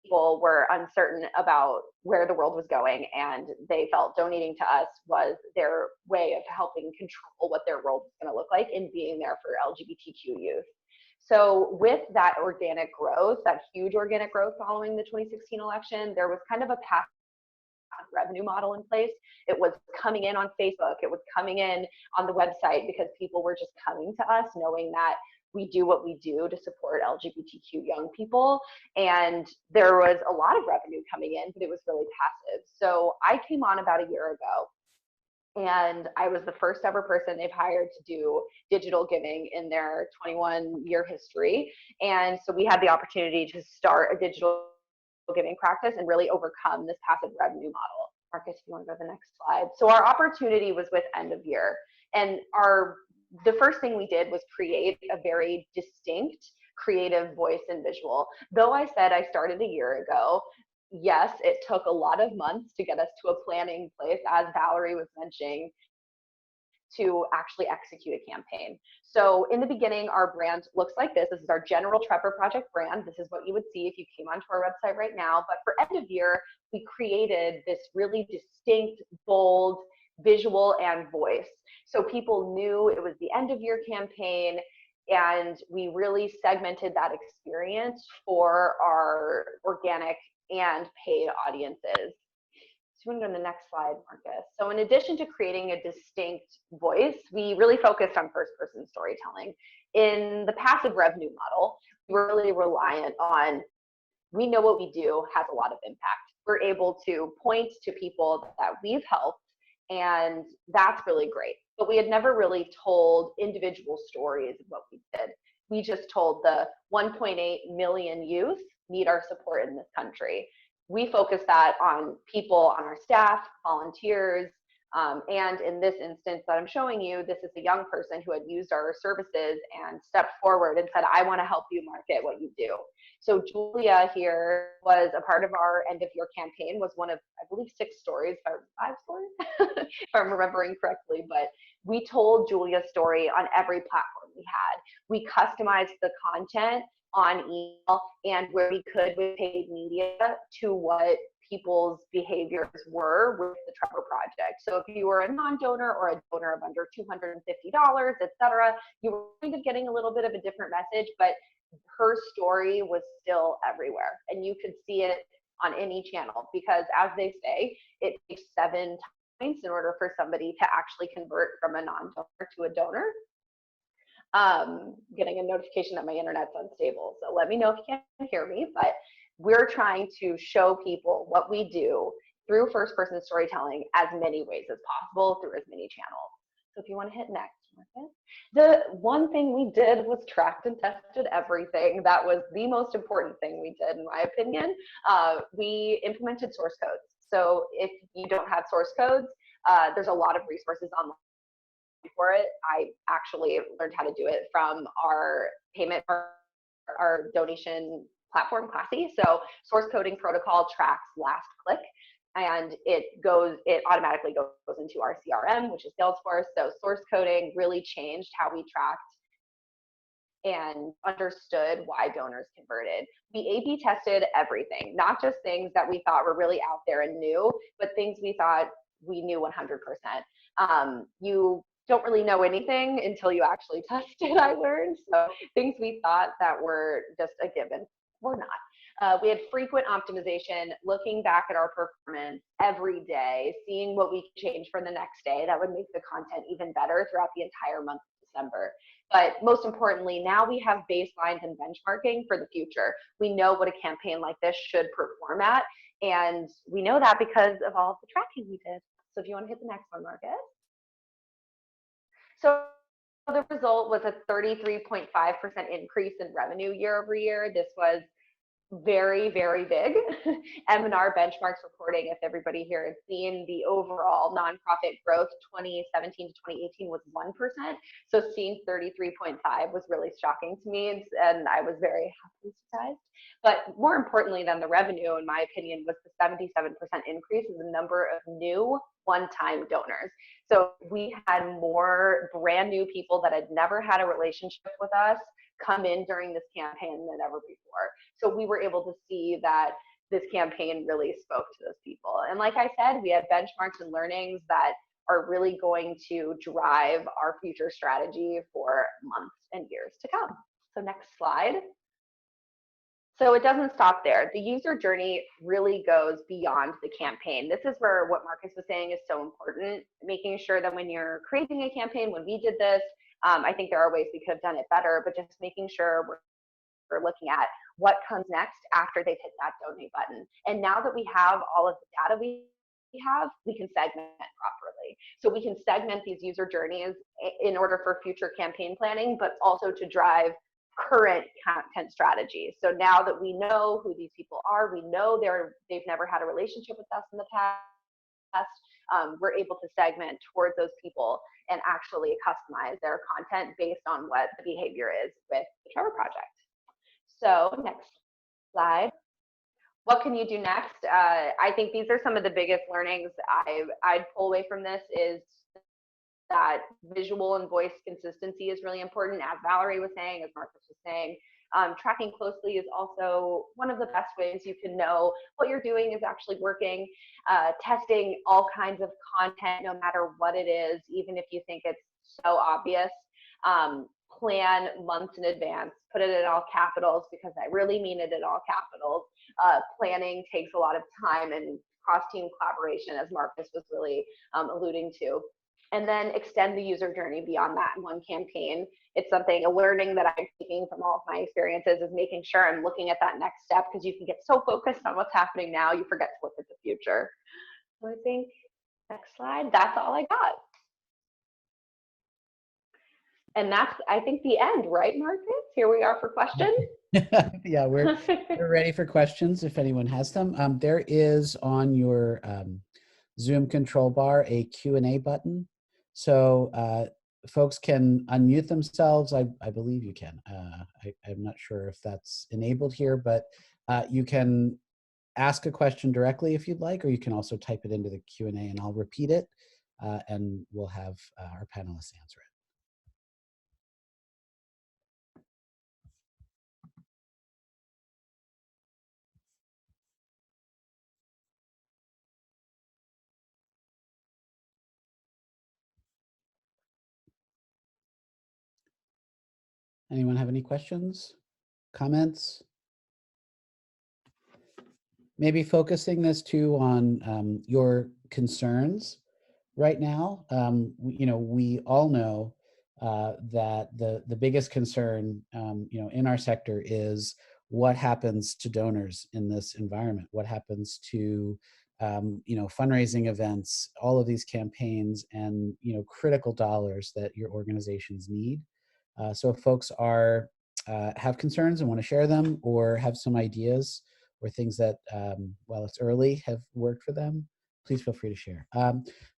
People were uncertain about where the world was going, and they felt donating to us was their way of helping control what their world was going to look like and being there for LGBTQ youth. So with that organic growth, that huge organic growth following the 2016 election, there was kind of a path revenue model in place. It was coming in on Facebook, it was coming in on the website because people were just coming to us knowing that we do what we do to support LGBTQ young people. And there was a lot of revenue coming in, but it was really passive. So I came on about a year ago, and I was the first ever person they've hired to do digital giving in their 21-year history. And so we had the opportunity to start a digital giving practice and really overcome this passive revenue model. Marcus, if you want to go to the next slide. So our opportunity was with end of year, and the first thing we did was create a very distinct creative voice and visual. Though I said I started a year ago, yes, it took a lot of months to get us to a planning place, as Valerie was mentioning, to actually execute a campaign. So in the beginning, our brand looks like this. This is our general Trevor Project brand. This is what you would see if you came onto our website right now. But for end of year, we created this really distinct, bold visual and voice. So people knew it was the end of year campaign, and we really segmented that experience for our organic and paid audiences. So you want to go to the next slide, Marcus. So in addition to creating a distinct voice, we really focused on first-person storytelling. In the passive revenue model, we were really reliant on, we know what we do has a lot of impact. We're able to point to people that we've helped, and that's really great. But we had never really told individual stories of what we did. We just told the 1.8 million youth need our support in this country. We focus that on people on our staff, volunteers, And in this instance that I'm showing you, this is a young person who had used our services and stepped forward and said, I want to help you market what you do. So Julia here was a part of our end of year campaign, was one of, I believe, 6 stories, or 5 stories, if I'm remembering correctly. But we told Julia's story on every platform we had. We customized the content on email and where we could with paid media to what people's behaviors were with the Trevor Project. So if you were a non-donor or a donor of under $250, etc., you were kind of getting a little bit of a different message, but her story was still everywhere, and you could see it on any channel, because as they say, it takes 7 times in order for somebody to actually convert from a non-donor to a donor. Getting a notification that my internet's unstable, so let me know if you can't hear me, but we're trying to show people what we do through first-person storytelling as many ways as possible through as many channels. So if you want to hit next, Marcus. The one thing we did was tracked and tested everything. That was the most important thing we did, in my opinion. We implemented source codes. So if you don't have source codes, there's a lot of resources online for it. I actually learned how to do it from our payment, our donation platform, Classy. So source coding protocol tracks last click, and it automatically goes into our CRM, which is Salesforce. So source coding really changed how we tracked and understood why donors converted. We A/B tested everything, not just things that we thought were really out there and new, but things we thought we knew 100%. You don't really know anything until you actually test it, I learned. So things we thought that were just a given were not. We had frequent optimization, looking back at our performance every day, seeing what we could change for the next day that would make the content even better throughout the entire month of December. But most importantly, now we have baselines and benchmarking for the future. We know what a campaign like this should perform at, and we know that because of all of the tracking we did. So if you want to hit the next one, Marcus. So the result was a 33.5% increase in revenue year over year. This was very, very big. M&R Benchmarks reporting, if everybody here has seen, the overall nonprofit growth 2017 to 2018 was 1%. So seeing 33.5 was really shocking to me, and I was very happily surprised. But more importantly than the revenue, in my opinion, was the 77% increase in the number of new one-time donors. So we had more brand new people that had never had a relationship with us come in during this campaign than ever before. So we were able to see that this campaign really spoke to those people. And like I said, we had benchmarks and learnings that are really going to drive our future strategy for months and years to come. So next slide. So it doesn't stop there. The user journey really goes beyond the campaign. This is where what Marcus was saying is so important, making sure that when you're creating a campaign, when we did this, I think there are ways we could have done it better, but just making sure we're looking at what comes next after they've hit that donate button. And now that we have all of the data we have, we can segment properly. So we can segment these user journeys in order for future campaign planning, but also to drive current content strategies. So now that we know who these people are, we know they've never had a relationship with us in the past, we're able to segment towards those people and actually customize their content based on what the behavior is with the Trevor Project. So next slide. What can you do next? I think these are some of the biggest learnings I'd pull away from this, is that visual and voice consistency is really important, as Valerie was saying, as Marcus was saying. Tracking closely is also one of the best ways you can know what you're doing is actually working. Testing all kinds of content, no matter what it is, even if you think it's so obvious. Plan months in advance. Put it in all capitals, because I really mean it in all capitals. Planning takes a lot of time and cross-team collaboration, as Marcus was really alluding to. And then extend the user journey beyond that in one campaign. It's something, a learning that I'm taking from all of my experiences, is making sure I'm looking at that next step, because you can get so focused on what's happening now, you forget to look at the future. So I think, next slide, that's all I got. And that's, I think, the end, right, Marcus? Here we are for questions. Yeah, we're ready for questions if anyone has them. There is on your Zoom control bar a Q&A button. So folks can unmute themselves. I believe you can. I'm not sure if that's enabled here, but you can ask a question directly if you'd like, or you can also type it into the Q&A and I'll repeat it and we'll have our panelists answer it. Anyone have any questions, comments? Maybe focusing this too on your concerns right now. We all know that the biggest concern, in our sector is what happens to donors in this environment. What happens to, fundraising events, all of these campaigns, and critical dollars that your organizations need. So if folks have concerns and want to share them, or have some ideas or things that, while it's early, have worked for them, please feel free to share.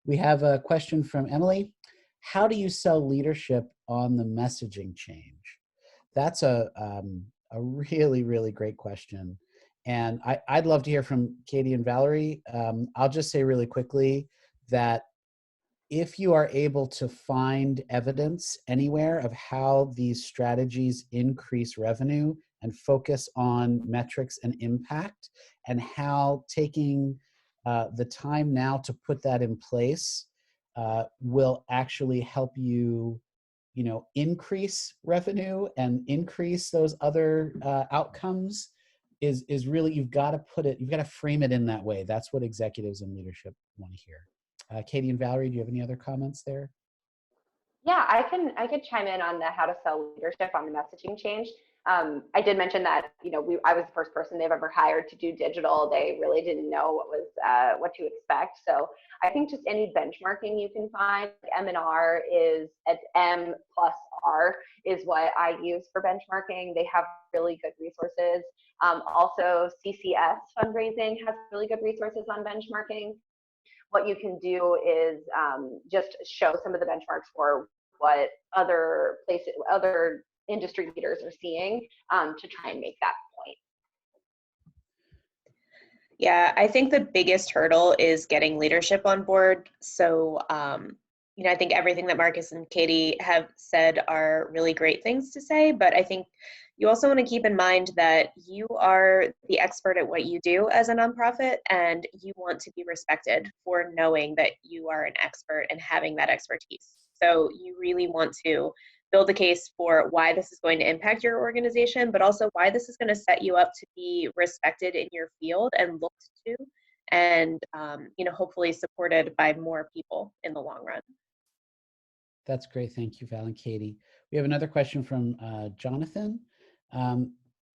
We have a question from Emily. How do you sell leadership on the messaging change? That's a really, really great question. And I'd love to hear from Katie and Valerie. I'll just say really quickly that if you are able to find evidence anywhere of how these strategies increase revenue and focus on metrics and impact, and how taking the time now to put that in place will actually help you, increase revenue and increase those other outcomes, is really, you've got to frame it in that way. That's what executives and leadership want to hear. Katie and Valerie, do you have any other comments there? Yeah, I could chime in on the how to sell leadership on the messaging change. I did mention that I was the first person they've ever hired to do digital. They really didn't know what to expect. So I think just any benchmarking you can find. M&R is at M+R is what I use for benchmarking. They have really good resources. Also, CCS fundraising has really good resources on benchmarking. What you can do is just show some of the benchmarks for what other industry leaders are seeing to try and make that point. Yeah, I think the biggest hurdle is getting leadership on board. So, I think everything that Marcus and Katie have said are really great things to say, but I think you also want to keep in mind that you are the expert at what you do as a nonprofit, and you want to be respected for knowing that you are an expert and having that expertise. So you really want to build a case for why this is going to impact your organization, but also why this is going to set you up to be respected in your field and looked to, and hopefully supported by more people in the long run. That's great. Thank you, Val and Katie. We have another question from Jonathan.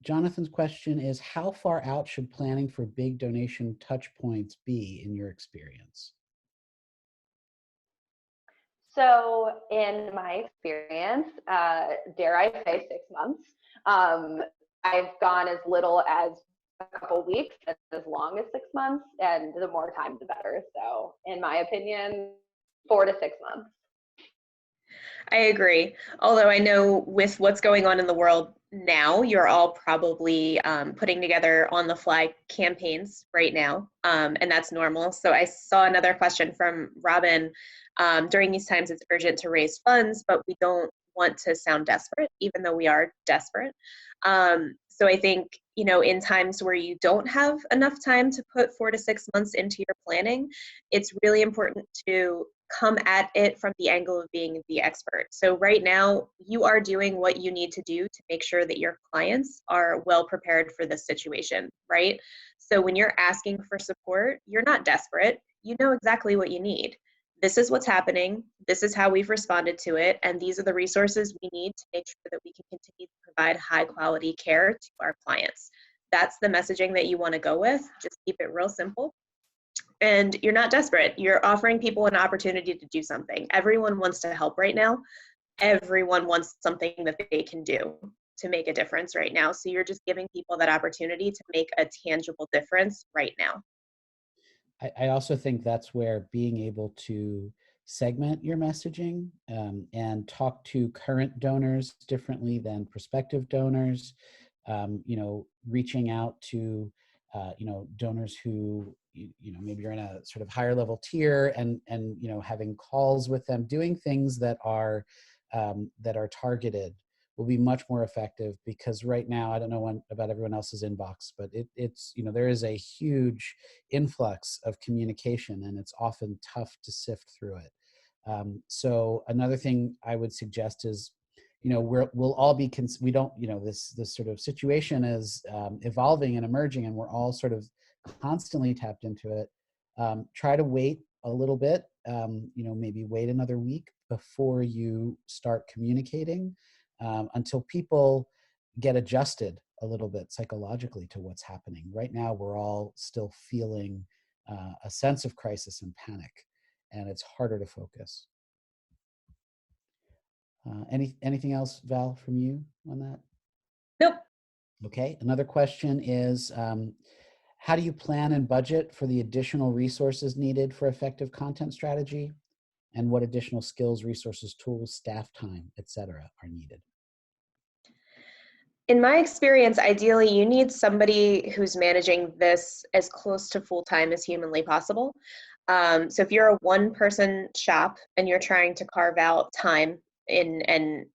Jonathan's question is, how far out should planning for big donation touch points be in your experience? So in my experience, dare I say 6 months. I've gone as little as a couple weeks, and as long as 6 months, and the more time, the better. So in my opinion, 4 to 6 months. I agree. Although I know with what's going on in the world now, you're all probably putting together on-the-fly campaigns right now, and that's normal. So I saw another question from Robin. During these times, it's urgent to raise funds, but we don't want to sound desperate, even though we are desperate. So I think, in times where you don't have enough time to put 4 to 6 months into your planning, it's really important to come at it from the angle of being the expert. So right now, you are doing what you need to do to make sure that your clients are well prepared for this situation, right? So when you're asking for support, you're not desperate. You know exactly what you need. This is what's happening. This is how we've responded to it. And these are the resources we need to make sure that we can continue to provide high quality care to our clients. That's the messaging that you want to go with. Just keep it real simple. And you're not desperate. You're offering people an opportunity to do something. Everyone wants to help right now. Everyone wants something that they can do to make a difference right now. So you're just giving people that opportunity to make a tangible difference right now. I also think that's where being able to segment your messaging and talk to current donors differently than prospective donors, reaching out to, donors who, maybe you're in a sort of higher level tier and having calls with them, doing things that are targeted will be much more effective, because right now, I don't know about everyone else's inbox, but it's there is a huge influx of communication, and it's often tough to sift through it. So another thing I would suggest is, we'll all be, we don't, this sort of situation is evolving and emerging, and we're all sort of constantly tapped into it. Try to wait a little bit, maybe wait another week before you start communicating, until people get adjusted a little bit psychologically to what's happening. Right now, we're all still feeling a sense of crisis and panic, and it's harder to focus. Anything else, Val, from you on that? Nope. Okay, another question is, how do you plan and budget for the additional resources needed for effective content strategy? And what additional skills, resources, tools, staff time, et cetera, are needed? In my experience, ideally, you need somebody who's managing this as close to full-time as humanly possible. So if you're a one-person shop and you're trying to carve out time and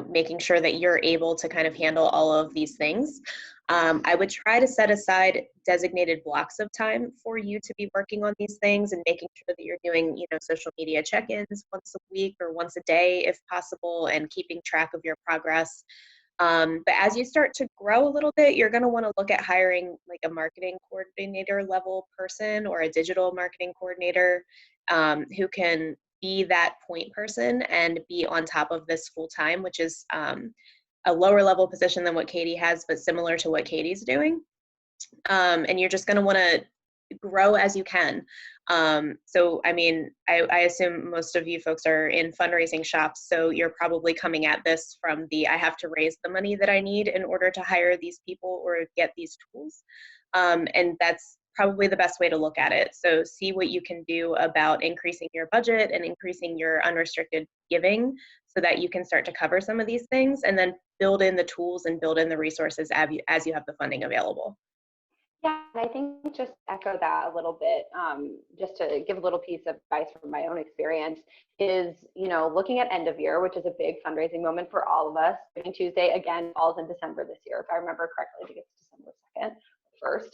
making sure that you're able to kind of handle all of these things, I would try to set aside designated blocks of time for you to be working on these things and making sure that you're doing, social media check-ins once a week or once a day if possible, and keeping track of your progress. But as you start to grow a little bit, you're going to want to look at hiring like a marketing coordinator level person or a digital marketing coordinator who can be that point person and be on top of this full time, which is a lower level position than what Katie has, but similar to what Katie's doing. And you're just going to want to grow as you can. So, I assume most of you folks are in fundraising shops, so you're probably coming at this from I have to raise the money that I need in order to hire these people or get these tools. And that's probably the best way to look at it. So see what you can do about increasing your budget and increasing your unrestricted giving so that you can start to cover some of these things, and then build in the tools and build in the resources as you have the funding available. Yeah, and I think just echo that a little bit, just to give a little piece of advice from my own experience is, looking at end of year, which is a big fundraising moment for all of us. Giving Tuesday, again, falls in December this year, if I remember correctly. I think it's December 2nd,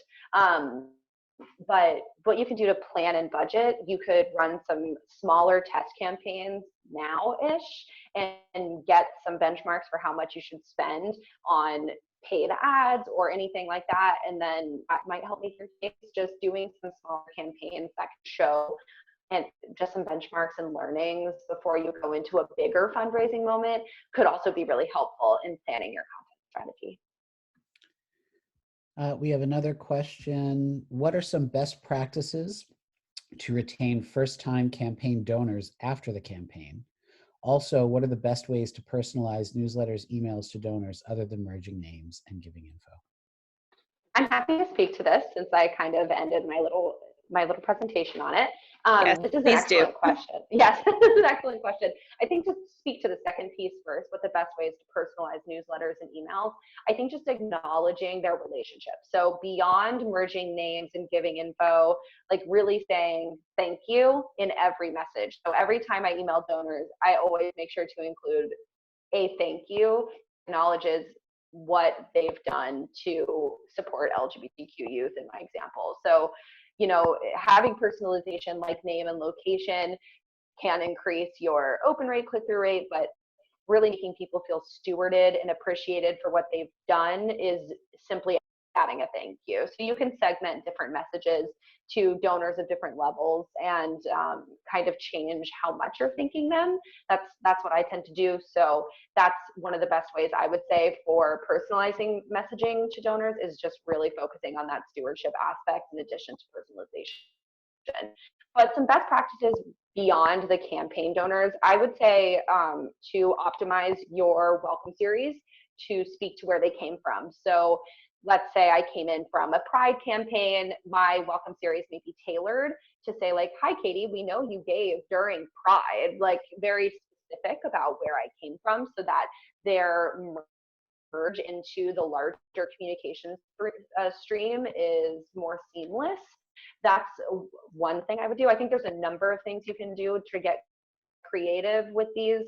1st. But what you can do to plan and budget, you could run some smaller test campaigns now-ish and get some benchmarks for how much you should spend on paid ads or anything like that. And then that might help me through just doing some smaller campaigns that can show and just some benchmarks and learnings before you go into a bigger fundraising moment could also be really helpful in planning your content strategy. We have another question. What are some best practices to retain first-time campaign donors after the campaign? Also, what are the best ways to personalize newsletters, emails to donors other than merging names and giving info? I'm happy to speak to this since I kind of ended my little presentation on it. Yes, this is an excellent question. Yes, this is an excellent question. I think to speak to the second piece first, what the best ways to personalize newsletters and emails, I think just acknowledging their relationship. So beyond merging names and giving info, like really saying thank you in every message. So every time I email donors, I always make sure to include a thank you, acknowledges what they've done to support LGBTQ youth in my example. So, having personalization like name and location can increase your open rate, click-through rate, but really making people feel stewarded and appreciated for what they've done is simply adding a thank you. So you can segment different messages to donors of different levels and kind of change how much you're thanking them. That's what I tend to do. So that's one of the best ways I would say for personalizing messaging to donors is just really focusing on that stewardship aspect in addition to personalization. But some best practices beyond the campaign donors, I would say to optimize your welcome series to speak to where they came from. So let's say I came in from a Pride campaign, my welcome series may be tailored to say like, hi, Katie, we know you gave during Pride, like very specific about where I came from so that they're merge into the larger communications stream is more seamless. That's one thing I would do. I think there's a number of things you can do to get creative with these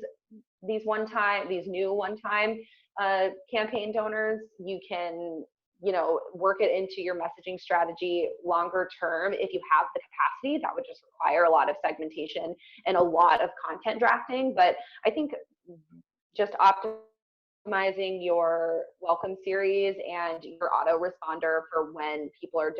new one-time campaign donors. You can, work it into your messaging strategy longer term. If you have the capacity, that would just require a lot of segmentation and a lot of content drafting. But I think just optimizing your welcome series and your autoresponder for when people are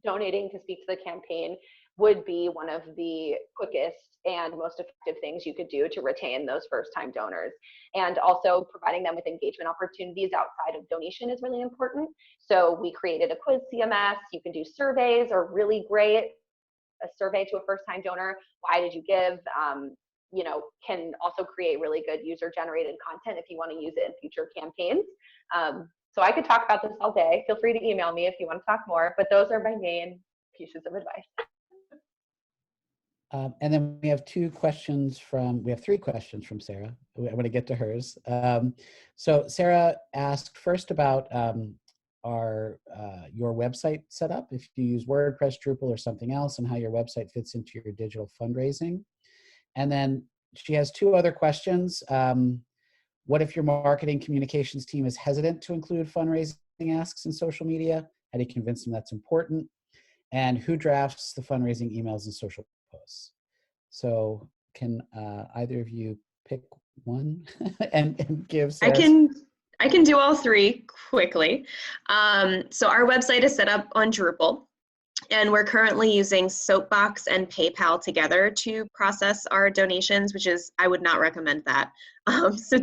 donating to speak to the campaign would be one of the quickest and most effective things you could do to retain those first-time donors. And also providing them with engagement opportunities outside of donation is really important. So we created a quiz CMS. You can do surveys, are really great. A survey to a first-time donor, why did you give? Can also create really good user-generated content if you want to use it in future campaigns. So I could talk about this all day. Feel free to email me if you want to talk more, but those are my main pieces of advice. And then we have three questions from Sarah. I'm going to get to hers. So Sarah asked first about your website setup, if you use WordPress, Drupal, or something else, and how your website fits into your digital fundraising. And then she has two other questions. What if your marketing communications team is hesitant to include fundraising asks in social media? How do you convince them that's important? And who drafts the fundraising emails and social posts? So can either of you pick one and give Sarah? I can do all three quickly. So our website is set up on Drupal, and we're currently using Soapbox and PayPal together to process our donations, I would not recommend that. So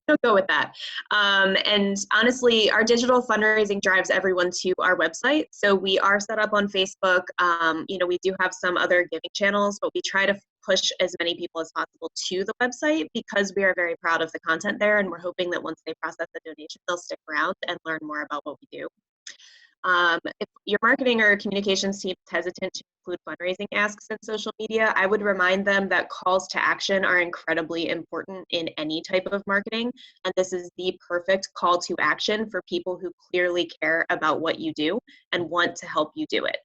don't go with that. And honestly, our digital fundraising drives everyone to our website. So we are set up on Facebook. We do have some other giving channels, but we try to push as many people as possible to the website because we are very proud of the content there. And we're hoping that once they process the donation, they'll stick around and learn more about what we do. If your marketing or communications team is hesitant to include fundraising asks in social media, I would remind them that calls to action are incredibly important in any type of marketing, and this is the perfect call to action for people who clearly care about what you do and want to help you do it.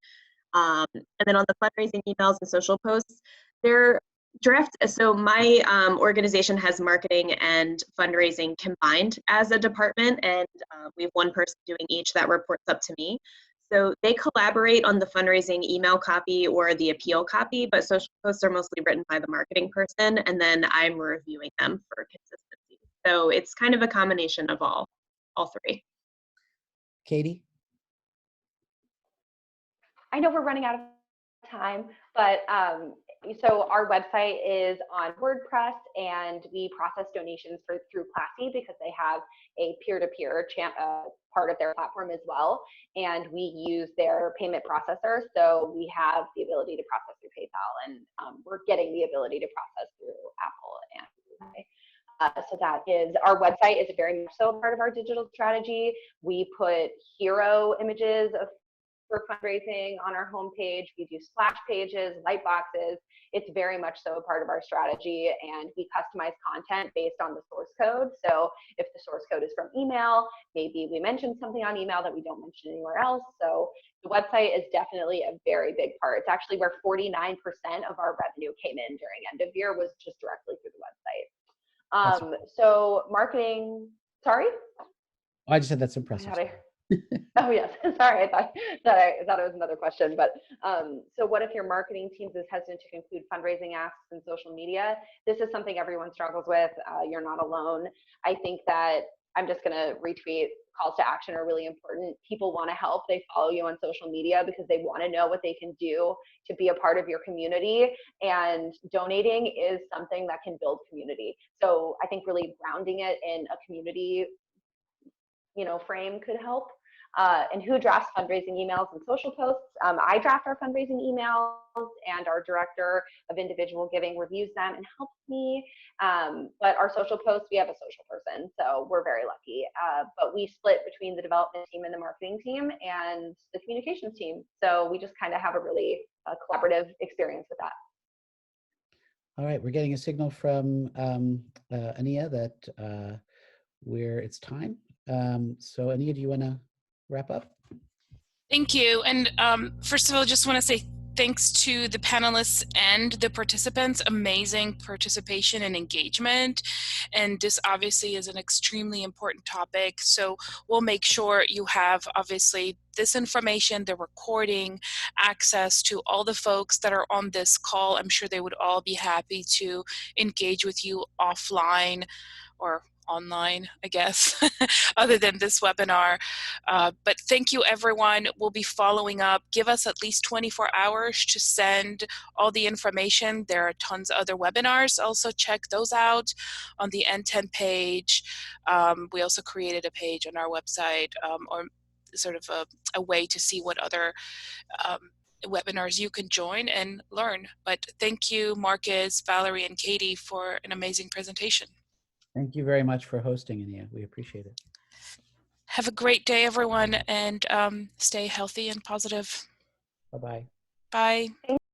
And then on the fundraising emails and social posts, so my organization has marketing and fundraising combined as a department, and we have one person doing each that reports up to me. So they collaborate on the fundraising email copy or the appeal copy, but social posts are mostly written by the marketing person, and then I'm reviewing them for consistency. So it's kind of a combination of all three. Katie? I know we're running out of time, but so our website is on WordPress, and we process donations through Plassy because they have a peer-to-peer part of their platform as well, and we use their payment processor, so we have the ability to process through PayPal, and we're getting the ability to process through Apple and Google. So that is, our website is very much so a part of our digital strategy. We put hero images for fundraising on our homepage. We do splash pages, light boxes. It's very much so a part of our strategy, and we customize content based on the source code. So if the source code is from email, maybe we mention something on email that we don't mention anywhere else. So the website is definitely a very big part. It's actually where 49% of our revenue came in during end of year, was just directly through the website. So marketing, sorry? I just said that's impressive. Oh yes, sorry, I thought it was another question. But so what if your marketing team is hesitant to include fundraising asks in social media? This is something everyone struggles with. You're not alone. I think that I'm just going to retweet, calls to action are really important. People want to help. They follow you on social media because they want to know what they can do to be a part of your community. And donating is something that can build community. So I think really grounding it in a community frame could help. And who drafts fundraising emails and social posts? I draft our fundraising emails, and our director of individual giving reviews them and helps me. But our social posts, we have a social person, so we're very lucky. But we split between the development team and the marketing team and the communications team. So we just kind of have a really collaborative experience with that. All right, we're getting a signal from Ania that it's time. So Ania, do you want to wrap up? Thank you. And first of all, just want to say thanks to the panelists and the participants. Amazing participation and engagement. And this obviously is an extremely important topic. So we'll make sure you have obviously this information, the recording, access to all the folks that are on this call. I'm sure they would all be happy to engage with you offline or online, I guess, other than this webinar. But thank you, everyone. We'll be following up. Give us at least 24 hours to send all the information. There are tons of other webinars. Also check those out on the NTEN page. We also created a page on our website, or sort of a way to see what other webinars you can join and learn. But thank you, Marcus, Valerie, and Katie, for an amazing presentation. Thank you very much for hosting, Ania. We appreciate it. Have a great day, everyone, and stay healthy and positive. Bye-bye. Bye.